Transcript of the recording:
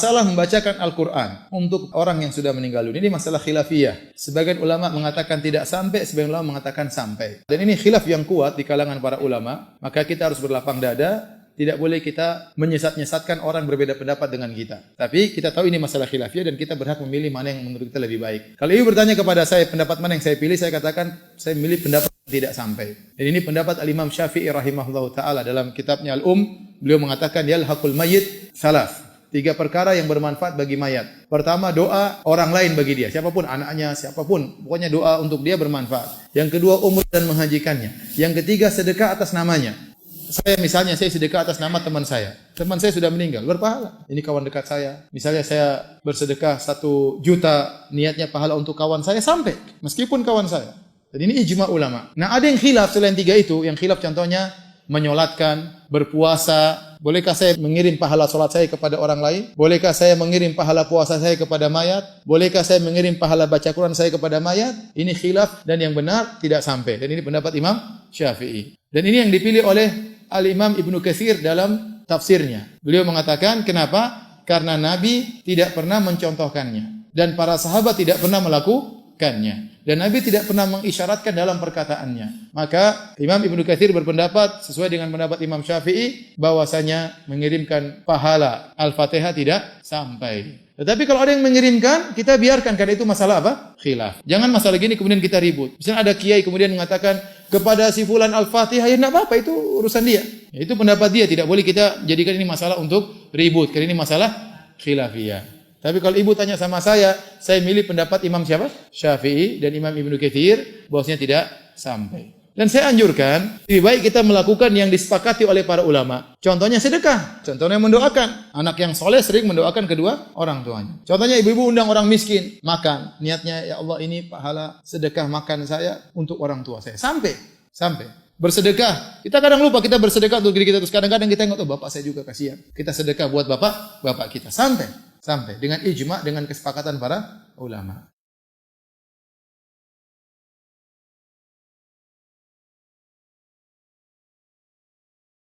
Masalah membacakan Al-Quran untuk orang yang sudah meninggal dunia, ini masalah khilafiyah. Sebagian ulama mengatakan tidak sampai, sebagian ulama mengatakan sampai. Dan ini khilaf yang kuat di kalangan para ulama, maka kita harus berlapang dada. Tidak boleh kita menyesat-nyesatkan orang berbeda pendapat dengan kita. Tapi kita tahu ini masalah khilafiyah dan kita berhak memilih mana yang menurut kita lebih baik. Kalau ibu bertanya kepada saya pendapat mana yang saya pilih, saya katakan saya memilih pendapat yang tidak sampai. Dan ini pendapat Al-Imam Syafi'i rahimahullahu ta'ala dalam kitabnya Al-Um. Beliau mengatakan yalhaqul mayyit salas. 3 perkara yang bermanfaat bagi mayat. Pertama, doa orang lain bagi dia. Siapapun, anaknya, siapapun. Pokoknya doa untuk dia bermanfaat. Yang kedua, umrah dan menghajikannya. Yang ketiga, sedekah atas namanya. Saya misalnya, saya sedekah atas nama teman saya. Teman saya sudah meninggal, berpahala. Ini kawan dekat saya. Misalnya saya bersedekah 1 juta, niatnya pahala untuk kawan saya, sampai. Meskipun kawan saya. Dan ini ijma ulama. Nah, ada yang khilaf selain 3 itu. Yang khilaf contohnya, menyolatkan, berpuasa. Bolehkah saya mengirim pahala solat saya kepada orang lain? Bolehkah saya mengirim pahala puasa saya kepada mayat? Bolehkah saya mengirim pahala baca Quran saya kepada mayat? Ini khilaf dan yang benar tidak sampai. Dan ini pendapat Imam Syafi'i. Dan ini yang dipilih oleh Al-Imam Ibnu Katsir dalam tafsirnya. Beliau mengatakan, kenapa? Karena Nabi tidak pernah mencontohkannya. Dan para sahabat tidak pernah melakukannya. Dan Nabi tidak pernah mengisyaratkan dalam perkataannya. Maka Imam Ibnu Katsir berpendapat, sesuai dengan pendapat Imam Syafi'i, bahwasanya mengirimkan pahala Al-Fatihah tidak sampai. Tetapi kalau ada yang mengirimkan, kita biarkan, karena itu masalah apa? Khilaf. Jangan masalah gini kemudian kita ribut. Misalnya ada kiai kemudian mengatakan kepada si fulan Al-Fatihah, ya enggak apa-apa, itu urusan dia. Ya, itu pendapat dia, tidak boleh kita jadikan ini masalah untuk ribut, karena ini masalah khilafiyah. Tapi kalau ibu tanya sama saya milih pendapat Imam siapa? Syafi'i dan Imam Ibnu Katsir, bahwasanya tidak sampai. Dan saya anjurkan, lebih baik kita melakukan yang disepakati oleh para ulama. Contohnya sedekah, contohnya mendoakan. Anak yang soleh sering mendoakan kedua orang tuanya. Contohnya ibu-ibu undang orang miskin makan, niatnya ya Allah ini pahala sedekah makan saya untuk orang tua saya. Sampai. Bersedekah, kita kadang lupa kita bersedekah untuk diri kita, terus kadang-kadang kita ingat, oh bapak saya juga kasihan. Kita sedekah buat bapak kita. Sampai dengan ijma, dengan kesepakatan para ulama.